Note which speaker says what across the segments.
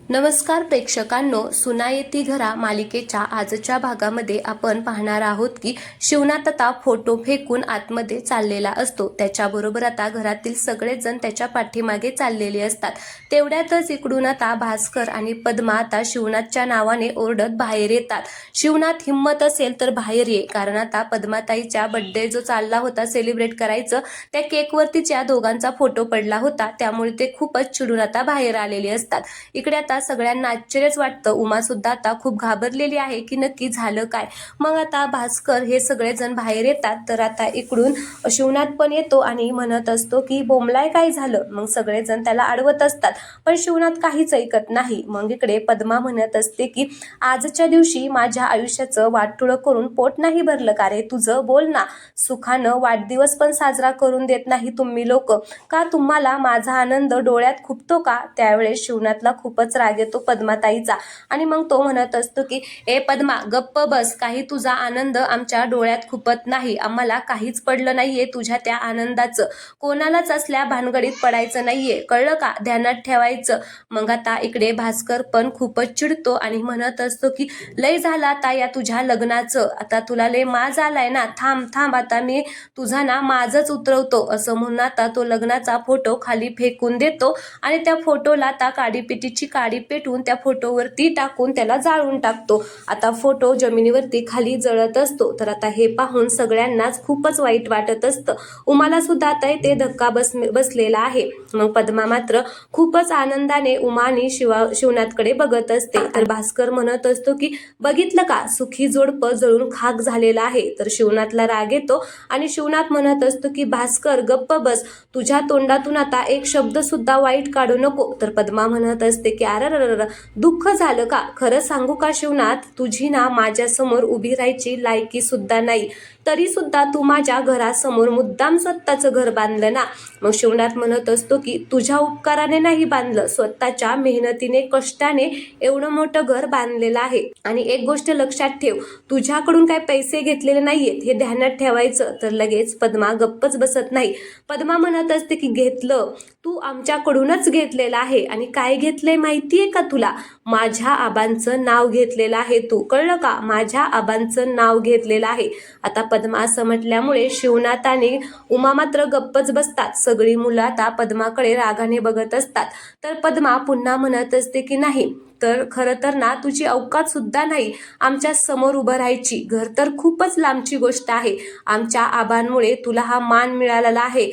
Speaker 1: नमस्कार प्रेक्षकांनो, सुना येती घरा मालिकेच्या आजच्या भागामध्ये आपण पाहणार आहोत की शिवनाथ आता फोटो फेकून आतमध्ये चाललेला असतो। त्याच्याबरोबर आता घरातील सगळेच जण त्याच्या पाठीमागे चाललेले असतात। तेवढ्यातच इकडून आता भास्कर आणि पद्मा आता शिवनाथच्या नावाने ओरडत बाहेर येतात। शिवनाथ हिम्मत असेल तर बाहेर ये, कारण आता पद्माताईच्या बर्थडे जो चालला होता सेलिब्रेट करायचं, त्या केकवरतीच या दोघांचा फोटो पडला होता, त्यामुळे ते खूपच चिडून आता बाहेर आलेले असतात। इकडे आता सगळ्यांना आश्चर्यच वाटतं। उमा सुद्धा आता खूप घाबरलेली आहे की नक्की झालं काय। मग आता भास्कर हे सगळेजण बाहेर येतात, तर आता इकडून शिवनाथ पण येतो आणि म्हणत असतो की बोंबलाय काय झालं। मग सगळेजण त्याला अडवत असतात, पण शिवनाथ काहीच ऐकत नाही। मग इकडे पद्मा म्हणत असते की आजच्या दिवशी माझ्या आयुष्याचं वाटोळं करून पोट नाही भरलं का रे तुझं, बोल ना। सुखानं वाढदिवस पण साजरा करून देत नाही तुम्ही लोक, का तुम्हाला माझा आनंद डोळ्यात खुपतो का। त्यावेळेस शिवनाथला खूपच राग येतो पद्माताईचा, आणि मग तो म्हणत असतो की ए पद्मा गप्प बस, काही तुझा आनंद आमच्या डोळ्यात खुपत नाही, आम्हाला काहीच पडलं नाहीये तुझ्या त्या आनंदाचं, कोणालाच असल्या भानगडीत पडायचं नाहीये, कळलं का, ध्यानात ठेवायचं। मग आता इकडे भास्कर पण खूपच चिडतो आणि म्हणत असतो की लय झालं आता या तुझ्या लग्नाचं, आता तुला लय माज आलाय ना, थांब थांब आता मी तुझा ना माझच उतरवतो। असं म्हणून आता तो लग्नाचा फोटो खाली फेकून देतो आणि त्या फोटोला आता काडीपिटीची काडी पेटवून त्या फोटोवरती टाकून त्याला जाळून टाकतो। आता फोटो जमिनीवरती खाली जळत असतो। तर आता हे पाहून सगळ्यांनाच खूपच वाईट वाटत असतं। उमाला सुद्धा आता ते धक्का बसलेला आहे। मग पद्मा मात्र खूपच आनंदाने उमा आणि शिवनाथकडे बघत असते। तर भास्कर म्हणत असतो की बघितलं का, सुखी जोडपं जळून खाक झालेलं आहे। तर शिवनाथला राग येतो आणि शिवनाथ म्हणत असतो की भास्कर गप्प बस, तुझ्या तोंडातून आता एक शब्द सुद्धा वाईट काढू नको। तर पद्मा म्हणत असते की अरे दुःख झालं का, खरं सांगू का शिवनाथ, तुझी ना माझ्या समोर उभी राहायची लायकी सुद्धा नाही, तरी सुद्धा तू माझ्या घरासमोर मुद्दाम स्वतःचं घर बांधलं ना। मग शिवनाथ म्हणत असतो की तुझ्या उपकाराने नाही बांधलं, स्वतःच्या मेहनतीने कष्टाने एवढं मोठं घर बांधलेलं आहे। आणि एक गोष्ट लक्षात ठेव, तुझ्याकडून काय पैसे घेतलेले नाहीयेत, हे ध्यानात ठेवायचं। तर लगेच पद्मा गप्पच बसत नाही। पद्मा म्हणत असते की घेतलं, तू आमच्याकडूनच घेतलेलं आहे, आणि काय घेतलंय माहितीये का तुला, माझ्या आबांचं नाव घेतलेलं आहे तू, कळलं का, माझ्या आबांचं नाव घेतलेलं आहे। आता पद्मा असं म्हटल्यामुळे शिवनाथ आणि उमा मात्र गप्पच बसतात। सगळी मुलं आता पद्माकडे रागाने बघत असतात। तर पद्मा पुन्हा म्हणत असते की नाही, तर खरं तर ना तुझी अवकात सुद्धा नाही आमच्या समोर उभं राहायची, घर तर खूपच लांबची गोष्ट आहे, आमच्या आबांमुळे तुला हा मान मिळालेला आहे।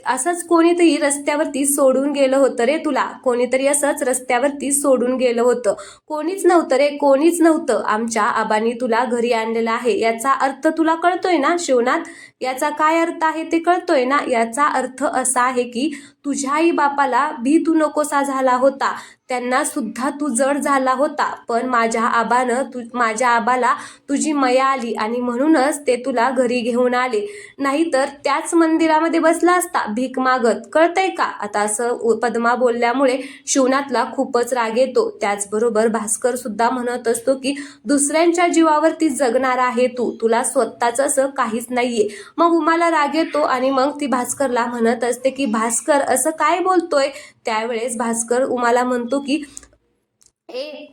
Speaker 1: असंच कोणीतरी रस्त्यावरती सोडून गेलं होतं रे तुला, कोणीतरी असंच रस्त्यावरती सोडून गेलं होतं, कोणीच नव्हतं रे, कोणीच नव्हतं, आमच्या आबांनी तुला घरी आणलेलं आहे। याचा अर्थ तुला कळतोय ना शिवनाथ, याचा काय अर्थ आहे ते कळतोय ना। याचा अर्थ असा आहे की तुझ्या आई बापाला भी तू नकोसा झाला होता, त्यांना सुद्धा तू जड झाला होता, पण माझ्या आबाला तुझी मया आली आणि म्हणूनच ते तुला घरी घेऊन आले, नाहीतर त्याच मंदिरामध्ये बसला असता भीक मागत, कळतंय का। आता असं पद्मा बोलल्यामुळे शिवनाथला खूपच राग येतो। त्याचबरोबर भास्कर सुद्धा म्हणत असतो की दुसऱ्यांच्या जीवावरती जगणार आहे तू, तुला स्वतःच असं काहीच नाहीये। मग उमाला राग येतो आणि मग ती भास्करला म्हणत असते की भास्कर असं काय बोलतोय। त्यावेळेस भास्कर उमाला म्हणतो की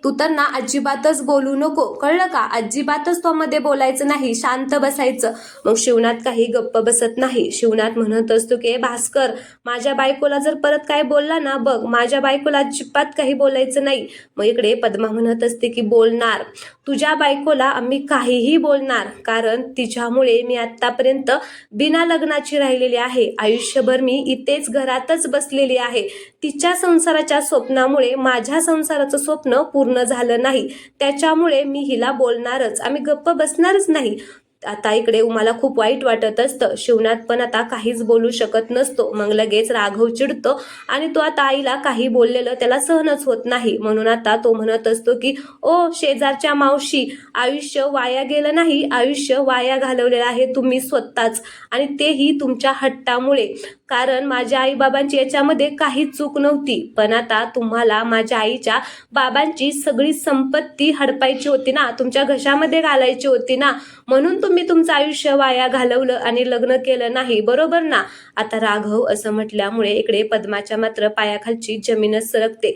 Speaker 1: तू तर ना अजिबातच बोलू नको, कळलं का, अजिबातच तो मध्ये बोलायचं नाही, शांत बसायचं। मग शिवनाथ काही गप्प बसत नाही। शिवनाथ म्हणत असतो की भास्कर, माझ्या बायकोला जर परत काय बोलला ना बघ, माझ्या बायकोला अजिबात काही बोलायचं नाही। मग इकडे पद्मा म्हणत असते की बोलणार, तुझ्या बायकोला आम्ही काहीही बोलणार, कारण तिच्यामुळे मी आतापर्यंत बिना लग्नाची राहिलेली आहे, आयुष्यभर मी इथेच घरातच बसलेली आहे, तिच्या संसाराच्या स्वप्नामुळे माझ्या संसाराचं स्वप्न पूर्ण झालं नाही, त्याच्यामुळे मी हिला बोलणारच, आम्ही गप्प बसणारच नाही। आता इकडे उमाला खूप वाईट वाटत असतं। शिवनाथ पण आता काहीच बोलू शकत नसतो। मग लगेच राघव चिडतो आणि तो आता आईला काही बोललेलं त्याला सहनच होत नाही, म्हणून आता तो म्हणत असतो की ओ शेजारच्या मावशी, आयुष्य वाया गेलं नाही, आयुष्य वाया घालवलेलं आहे तुम्ही स्वतःच, आणि तेही तुमच्या हट्टामुळे, कारण माझ्या आई बाबांची याच्यामध्ये काहीच चूक नव्हती, पण आता तुम्हाला माझ्या आईच्या बाबांची सगळी संपत्ती हडपायची होती ना, तुमच्या घशामध्ये घालायची होती ना, म्हणून तुम्ही तुमचं आयुष्य वाया घालवलं आणि लग्न केलं नाही, बरोबर ना। आता राघव असं म्हटल्यामुळे इकडे पद्माच्या मात्र पायाखालची जमीनच सरकते।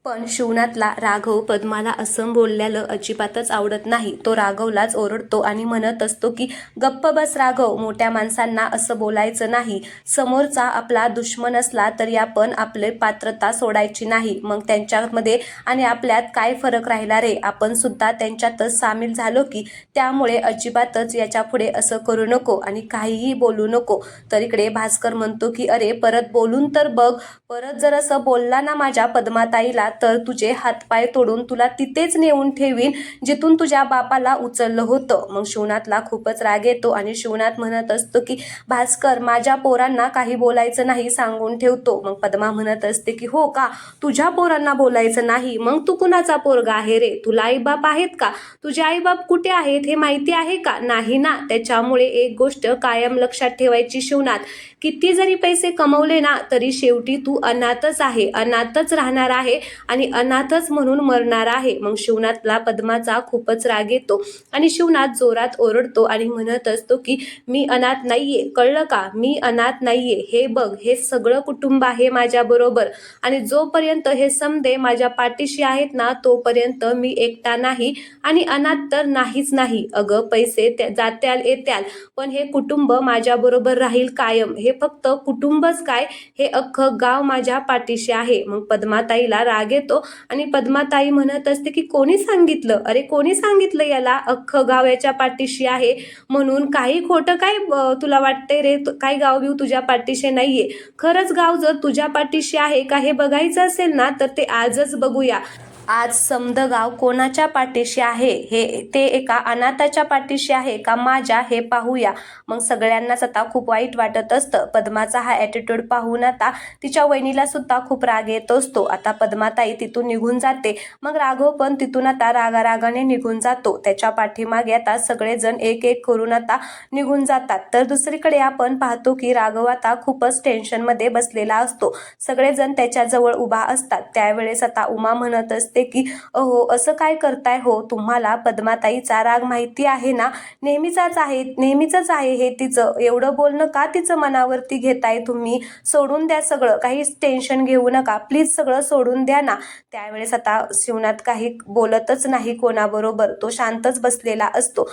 Speaker 1: पण शिवनाथला राघव पद्माला असं बोललेलं अजिबातच आवडत नाही. तो राघवलाच ओरडतो आणि म्हणत असतो की गप्प बस राघव, मोठ्या माणसांना असं बोलायचं नाही. समोरचा आपला दुश्मन असला तरी आपण आपली पात्रता सोडायची नाही. मग त्यांच्यामध्ये आणि आपल्यात काय फरक राहिला रे, आपण सुद्धा त्यांच्यातच सामील झालो की, त्यामुळे अजिबातच याच्या पुढे असं करू नको आणि काहीही बोलू नको. तर इकडे भास्कर म्हणतो की अरे परत बोलून तर बघ, परत जर असं बोलला ना माझ्या पद्माताईला तर तुझे हातपाय तोडून तुला तिथेच नेऊन ठेवीन जिथून तुझ्या बापाला उचललं होतं. मग शिवनाथला खूपच राग येतो आणि शिवनाथ म्हणत असतो की भास्कर, माझ्या पोरांना काही बोलायचं नाही, सांगून ठेवतो. मग पद्मा म्हणत असते की हो का, तुझ्या पोरांना बोलायचं नाही? मग तू कुणाचा पोरगा आहे रे? तुला आईबाप आहेत का? तुझे आईबाप कुठे आहेत हे माहिती आहे का? नाही ना. त्याच्यामुळे एक गोष्ट कायम लक्षात ठेवायची शिवनाथ, किती जरी पैसे कमवले ना तरी शेवटी तू अनाथच आहे, अनाथच राहणार आहे आणि अनाथच म्हणून मरणार आहे. मग शिवनाथला पद्माचा खूपच राग येतो आणि शिवनाथ जोरात ओरडतो आणि म्हणत असतो की मी अनाथ नाहीये, कळलं का? मी अनाथ नाहीये. हे बघ, हे सगळं कुटुंब आहे माझ्या बरोबर आणि जोपर्यंत हे समदे माझ्या पाठीशी आहेत ना तोपर्यंत मी एकटा नाही आणि अनाथ तर नाहीच नाही. अगं पैसे जात्याल येत्याल, पण हे कुटुंब माझ्या बरोबर राहील कायम. हे फक्त कुटुंबच काय, हे अख्खं गाव माझ्या पाठीशी आहे. मग पद्माताईला राग येतो आणि पद्माताई म्हणत असते की कोणी सांगितलं? अरे कोणी सांगितलं याला अख्खं गाव याच्या पाठीशी आहे म्हणून? काही खोटं काय तुला वाटतंय रे? काही गाव बिव तुझ्या पाठीशी नाहीये. खरंच गाव जर तुझ्या पाठीशी आहे का हे बघायचं असेल ना तर ते आजच बघूया. आज समद गाव कोणाच्या पाठीशी आहे, हे ते एका अनाथाच्या पाठीशी आहे का माझ्या, हे पाहूया. मग सगळ्यांनाच आता खूप वाईट वाटत असतं. पद्माचा हा ॲटिट्यूड पाहून आता तिच्या वहिनीला सुद्धा खूप राग येत असतो. आता पद्माताई तिथून निघून जाते. मग राघव पण तिथून आता रागारागाने निघून जातो. त्याच्या पाठीमागे आता सगळेजण एक एक करून आता निघून जातात. तर दुसरीकडे आपण पाहतो की राघव आता खूपच टेन्शनमध्ये बसलेला असतो. सगळेजण त्याच्याजवळ उभा असतात. त्यावेळेस आता उमा म्हणत असते की अहो असं काय करताय हो? तुम्हाला पद्माताईचा राग माहिती आहे ना, नेहमीचाच आहे, नेहमीच आहे हे तिचं. एवढं बोलणं का तिचं मनावरती घेताय तुम्ही? सोडून द्या सगळं, काही टेन्शन घेऊ नका प्लीज, सगळं सोडून द्या ना. त्यावेळेस आता शिवनाथ काही बोलतच नाही कोणाबरोबर, तो शांतच बसलेला असतो.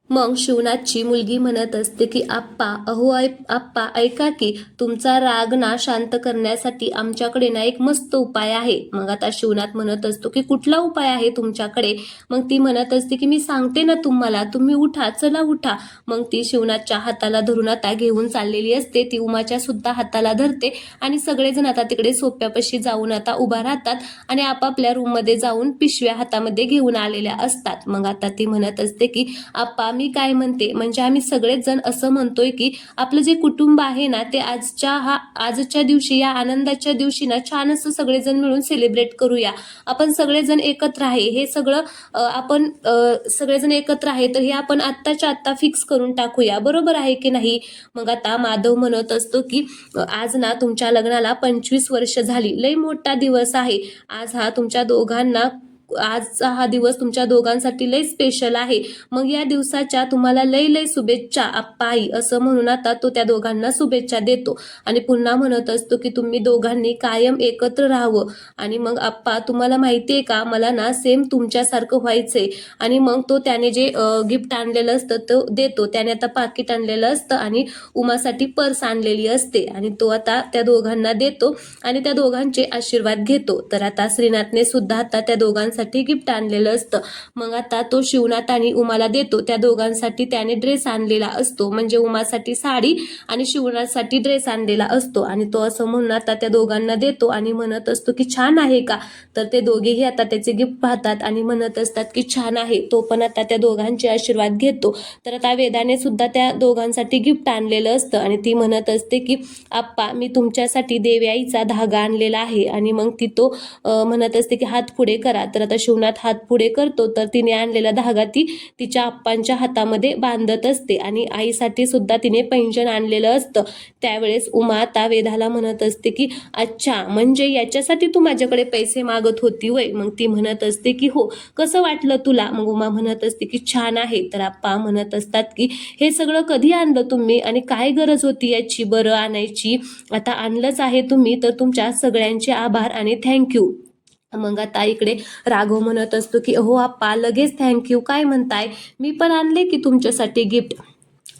Speaker 1: मग शिवनाथची मुलगी म्हणत असते की आप्पा, अहो आप्पा ऐका की, तुमचा राग ना शांत करण्यासाठी आमच्याकडे ना एक मस्त उपाय आहे. मग आता शिवनाथ म्हणत असतो की कुठला उपाय आहे तुमच्याकडे? मग ती म्हणत असते की मी सांगते ना तुम्हाला, तुम्ही उठा, चला उठा. मग ती शिवनाथच्या हाताला धरून आता घेऊन चाललेली असते. ती उमाच्या सुद्धा हाताला धरते आणि सगळेजण आता तिकडे सोप्यापाशी जाऊन आता उभा राहतात आणि आपापल्या रूममध्ये जाऊन पिशव्या हातामध्ये घेऊन आलेल्या असतात. मग आता ती म्हणत असते की आप्पा मी काय म्हणते, म्हणजे आम्ही सगळेच जण असं म्हणतोय की आपलं जे कुटुंब आहे ना ते आजच्या दिवशी, या आनंदाच्या दिवशी ना छान असं सगळेजण मिळून सेलिब्रेट करूया. आपण सगळेजण एकत्र आहे, हे सगळं आपण सगळेजण एकत्र आहे तर हे आपण आत्ताच्या आत्ता फिक्स करून टाकूया, बरोबर आहे की नाही? मग आता माधव म्हणत असतो की आज ना तुमच्या लग्नाला 25 वर्ष झाली, लई मोठा दिवस आहे आज हा तुमच्या दोघांना. आजचा हा दिवस तुमच्या दोघांसाठी लय स्पेशल आहे. मग या दिवसाच्या तुम्हाला लय लय शुभेच्छा आप्पा आई, असं म्हणून आता तो त्या दोघांना शुभेच्छा देतो आणि पुन्हा म्हणत असतो की तुम्ही दोघांनी कायम एकत्र राहावं. आणि मग आप्पा तुम्हाला माहितीये का, मला ना सेम तुमच्यासारखं व्हायचंय. आणि मग तो त्याने जे गिफ्ट आणलेलं असतं तो देतो. त्याने आता पाकिट आणलेलं असतं आणि उमासाठी पर्स आणलेली असते आणि तो आता त्या दोघांना देतो आणि त्या दोघांचे आशीर्वाद घेतो. तर आता श्रीनाथने सुद्धा आता त्या दोघांसाठी गिफ्ट आणलेलं असतं. मग आता तो शिवनाथ आणि उमाला देतो. त्या दोघांसाठी त्याने ड्रेस आणलेला असतो, म्हणजे उमासाठी साडी आणि शिवनाथसाठी ड्रेस आणलेला असतो. आणि तो असं म्हणून आता त्या दोघांना देतो आणि म्हणत असतो की छान आहे का? तर ते दोघेही आता त्याचे गिफ्ट पाहतात आणि म्हणत असतात की छान आहे. तो पण आता त्या दोघांचे आशीर्वाद घेतो. तर आता वेदाने सुद्धा त्या दोघांसाठी गिफ्ट आणलेलं असतं आणि ती म्हणत असते की आप्पा मी तुमच्यासाठी देवयाईचा धागा आणलेला आहे. आणि मग ती तो म्हणत असते की हात पुढे करा. तर आता शिवनाथ हात पुढे करतो तर तिने आणलेला धागा ती तिच्या आप्पांच्या हातामध्ये बांधत असते आणि आईसाठी सुद्धा तिने पैंजण आणलेलं असतं. त्यावेळेस उमा आता वेदाला म्हणत असते की अच्छा, म्हणजे याच्यासाठी तू माझ्याकडे पैसे मागत होती वय? मग ती म्हणत असते की हो, कसं वाटलं तुला? मग उमा म्हणत असते की छान आहे. तर आप्पा म्हणत असतात की हे सगळं कधी आणलं तुम्ही आणि काय गरज होती याची बरं आणायची? आता आणलंच आहे तुम्ही तर तुमच्या सगळ्यांचे आभार आणि थँक्यू. मग आता इकडे राघव म्हणत असतो की हो आप्पा लगेच थँक्यू, काय म्हणताय, मी पण आणले की तुमच्यासाठी गिफ्ट.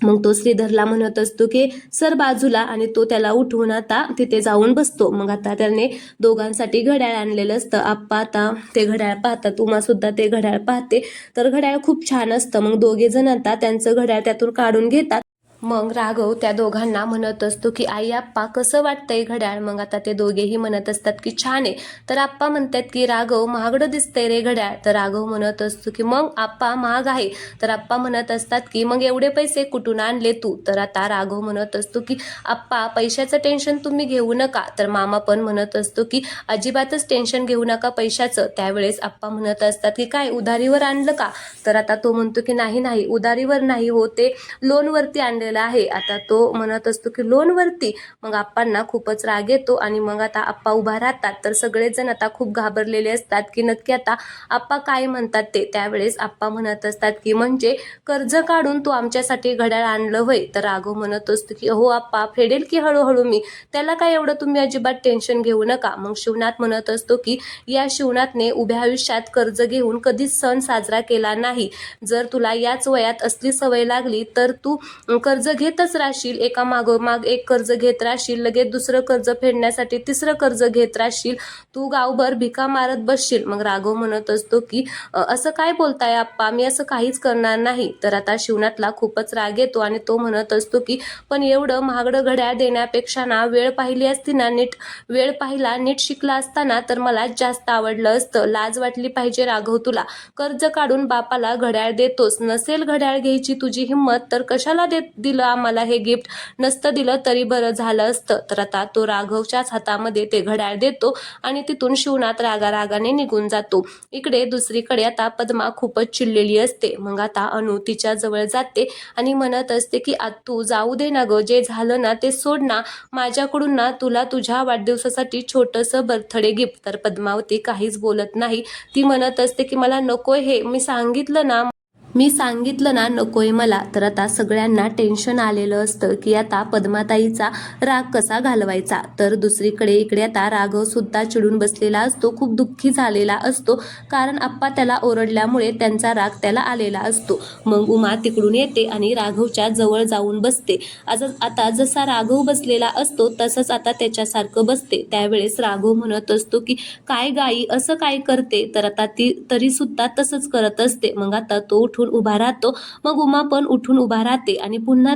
Speaker 1: मग तो श्रीधरला म्हणत असतो की सर बाजूला, आणि तो त्याला उठवून आता तिथे जाऊन बसतो. मग आता त्याने दोघांसाठी घड्याळ आणलेलं असतं. आप्पा आता ते घड्याळ पाहतात, उमा सुद्धा ते घड्याळ पाहते, तर घड्याळ खूप छान असतं. मग दोघे जण आता त्यांचं घड्याळ त्यातून काढून घेतात. मग राघव त्या दोघांना म्हणत असतो की आई आप्पा कसं वाटतंय घड्याळ. मग आता ते दोघेही म्हणत असतात की छान आहे. तर आप्पा म्हणतात की राघव महागडं दिसतंय रे घड्याळ. तर राघव म्हणत असतो की मग आप्पा महाग आहे. तर आप्पा म्हणत असतात की मग एवढे पैसे कुठून आणले तू. तर आता राघव म्हणत असतो की आप्पा पैशाचं टेन्शन तुम्ही घेऊ नका. तर मामा पण म्हणत असतो की अजिबातच टेन्शन घेऊ नका पैशाचं. त्यावेळेस आप्पा म्हणत असतात की काय उधारीवर आणलं का. तर आता तो म्हणतो की नाही नाही उधारीवर नाही हो, ते लोनवरती आणले आहे. आता तो म्हणत असतो की लोनवरती. मग आप्पांना खूपच राग येतो आणि मग आता आप्पा उभा राहतात. तर सगळेजण आता खूप घाबरलेले असतात की नक्की आता आप्पा काय म्हणतात ते. त्यावेळेस आप्पा म्हणत असतात की म्हणजे कर्ज काढून तू आमच्यासाठी घड्याळ आणलं होय. तर राघव म्हणत असतो की हो आप्पा फेडेल की हळूहळू मी, त्याला काय एवढं तुम्ही अजिबात टेन्शन घेऊ नका. मग शिवनाथ म्हणत असतो की या शिवनाथने उभ्या आयुष्यात कर्ज घेऊन कधीच सण साजरा केला नाही. जर तुला याच वयात असली सवय लागली तर तू कर्ज घेतच राहशील, एका मागोमाग एक कर्ज घेत राहशील, लगेच दुसरं कर्ज फेडण्यासाठी तिसरं कर्ज घेत राहशील, तू गावभर भिका मारत बसशील. मग राघव म्हणत असतो की असं काय बोलताय आप्पा, मी असं काहीच करणार नाही. तर आता शिवनाथला खूपच राग येतो आणि तो म्हणत असतो की पण एवढं महागडं घड्याळ देण्यापेक्षा ना वेळ पाहिली असती ना, नीट वेळ पाहिला, नीट शिकला असताना तर मला जास्त आवडलं असतं. लाज वाटली पाहिजे राघव तुला, कर्ज काढून बापाला घड्याळ देतोस. नसेल घड्याळ घ्यायची तुझी हिंमत तर कशाला दिलं आम्हाला हे गिफ्ट, नसतं दिलं तरी बरं झालं असतं. तर आता तो राघवच्याच हातामध्ये ते घड्याळ देतो आणि तिथून शिवनाथ रागारागाने निघून जातो. इकडे दुसरीकडे आता पद्मा खूपच चिडलेली असते. मग आता अनु तिच्या जवळ जाते आणि म्हणत असते की तू जाऊ दे ना ग, जे झालं ना ते सोड ना, माझ्याकडून ना तुला तुझ्या वाढदिवसासाठी छोटंसं बर्थडे गिफ्ट. तर पद्मावती काहीच बोलत नाही. ती म्हणत असते की मला नकोय हे, मी सांगितलं ना नकोय मला. तर आता सगळ्यांना टेन्शन आलेलं असतं की आता पद्माताईचा राग कसा घालवायचा. तर दुसरीकडे इकडे आता राघव सुद्धा चिडून बसलेला असतो, खूप दुःखी झालेला असतो, कारण आप्पा त्याला ओरडल्यामुळे त्यांचा राग त्याला आलेला असतो. मग उमा तिकडून येते आणि राघवच्या जवळ जाऊन बसते. आता जसा राघव बसलेला असतो तसंच आता त्याच्यासारखं बसते. त्यावेळेस राघव म्हणत असतो की काय गाई असं काय करते. तर आता ती तरी सुद्धा तसंच करत असते. मग आता तो उठून उभा राहतो. मग उमा पण उठून उभा राहते आणि पुन्हा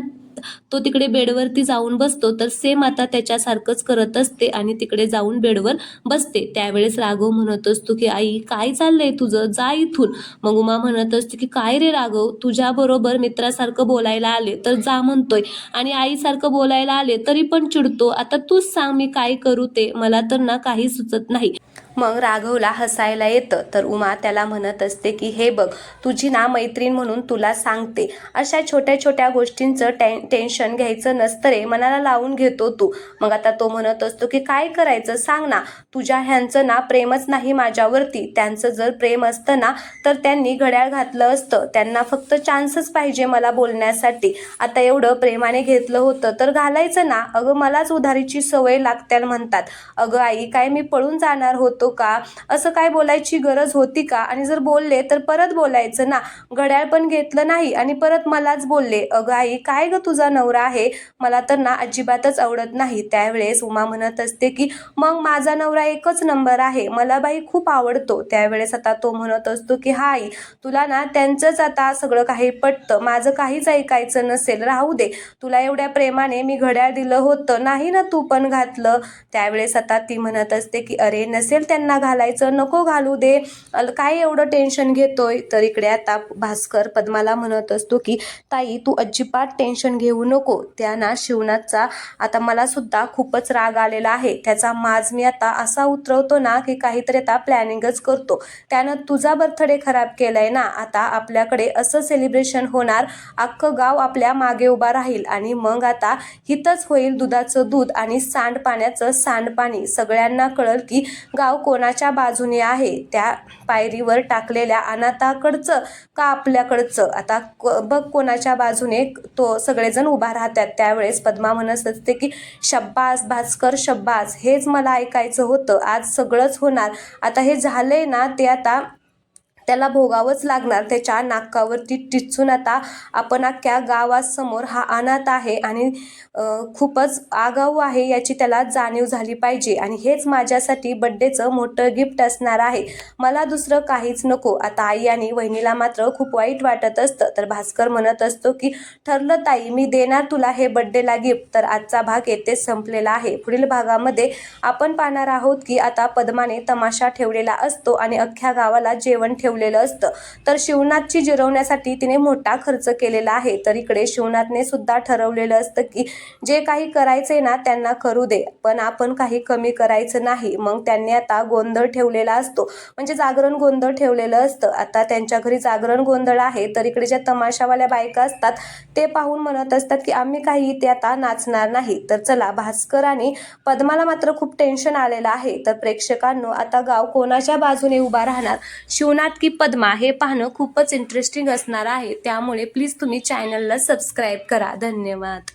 Speaker 1: तो तिकडे बेडवरती जाऊन बसतो. तर सेम आता त्याच्यासारखंच करत असते आणि तिकडे जाऊन बेडवर बसते. त्यावेळेस राघव म्हणत असतो की आई काय चाललंय तुझं, जा इथून. मग उमा म्हणत असते की काय रे राघव, तुझ्या बरोबर मित्रासारखं बोलायला आले तर जा म्हणतोय आणि आईसारखं बोलायला आले तरी पण चिडतो. आता तूच सांग मी काय करू ते, मला तर ना काही सुचत नाही. मग राघवला हसायला येतं. तर उमा त्याला म्हणत असते की हे बघ, तुझी ना मैत्रीण म्हणून तुला सांगते, अशा छोट्या छोट्या गोष्टींचं टेन्शन घ्यायचं नसतं रे, मनाला लावून घेतो तू. मग आता तो म्हणत असतो की काय करायचं सांग ना, तुझ्या ह्यांचं ना प्रेमच नाही माझ्यावरती. त्यांचं जर प्रेम असतं ना तर त्यांनी घड्याळ घातलं असतं. त्यांना फक्त चान्सच पाहिजे मला बोलण्यासाठी. आता एवढं प्रेमाने घेतलं होतं तर घालायचं ना. अगं मलाच उधारीची सवय लागत्याल म्हणतात. अगं आई काय मी पळून जाणार होतो का, असं काय बोलायची गरज होती का. आणि जर बोलले तर परत बोलायचं ना, घड्याळ पण घेतलं नाही आणि परत मलाच बोलले. अगं आई काय ग तुझा नवरा आहे, मला तर ना अजिबातच आवडत नाही. त्यावेळेस उमा म्हणत असते की मग माझा नवरा एकच नंबर आहे, मला बाई खूप आवडतो. त्यावेळेस आता तो म्हणत असतो की हा आई, तुला ना त्यांचंच आता सगळं काही पटतं, माझं काहीच ऐकायचं नसेल, राहू दे. तुला एवढ्या प्रेमाने मी घड्याळ दिलं होतं, नाही ना तू पण घातलं. त्यावेळेस आता ती म्हणत असते की अरे नसेल त्यांना घालायचं, नको घालू दे, काय एवढं टेन्शन घेतोय. तर इकडे आता भास्कर पद्माला म्हणत असतो की ताई तू अजिबात टेन्शन घेऊ नको. त्या ना शिवनाथचा आता मला सुद्धा खूपच राग आलेला आहे. त्याचा माज मी आता असा उतरवतो ना की काहीतरी आता प्लॅनिंगच करतो. त्यानं तुझा बर्थडे खराब केलाय ना, आता आपल्याकडे असं सेलिब्रेशन होणार, अख्खं गाव आपल्या मागे उभा राहील आणि मग आता हितच होईल दुधाचं दूध आणि सांडपाण्याचं सांडपाणी. सगळ्यांना कळल की गाव कोणाच्या बाजूने आहे, त्या पायरीवर टाकलेल्या अनाथाकडचं का आपल्याकडचं. आता बघ कोणाच्या बाजूने तो सगळेजण उभा राहतात. त्यावेळेस पद्मा म्हणत असते की शब्बास भास्कर शब्बास, हेच मला ऐकायचं होतं. आज सगळंच होणार. आता हे झालंय ना, ते आता त्याला भोगावंच लागणार. त्याच्या नाकावरती टिचून आता आपण अख्ख्या गावासमोर हा अनाथ आहे आणि खूपच आगाऊ आहे याची त्याला जाणीव झाली पाहिजे. आणि हेच माझ्यासाठी बड्डेचं मोठं गिफ्ट असणार आहे. मला दुसरं काहीच नको. आता आई आणि वहिनीला मात्र खूप वाईट वाटत असतं. तर भास्कर म्हणत असतो की ठरलं ताई, मी देणार तुला हे बड्डेला गिफ्ट. तर आजचा भाग येथेच संपलेला आहे. पुढील भागामध्ये आपण पाहणार आहोत की आता पद्माने तमाशा ठेवलेला असतो आणि अख्ख्या गावाला जेवण ठेवलेलं असतं. तर शिवनाथची जिरवण्यासाठी तिने मोठा खर्च केलेला आहे. तर इकडे शिवनाथने सुद्धा ठरवलेलं असतं की जे काही करायचंय ना त्यांना करू दे, पण आपण काही कमी करायचं नाही. मग त्यांनी आता गोंधळ ठेवलेला असतो, म्हणजे जागरण गोंधळ ठेवलेलं असतं. आता त्यांच्या घरी जागरण गोंधळ आहे. तर इकडे ज्या तमाशावाल्या बायका असतात ते पाहून म्हणत असतात की आम्ही काही इथे आता नाचणार नाही. तर चला, भास्कर आणि पद्माला मात्र खूप टेन्शन आलेलं आहे. तर प्रेक्षकांनो, आता गाव कोणाच्या बाजूने उभा राहणार, शिवनाथ की पद्मा, हे पाहणं खूपच इंटरेस्टिंग असणार आहे. त्यामुळे प्लीज तुम्ही चॅनलला सबस्क्राईब करा. धन्यवाद.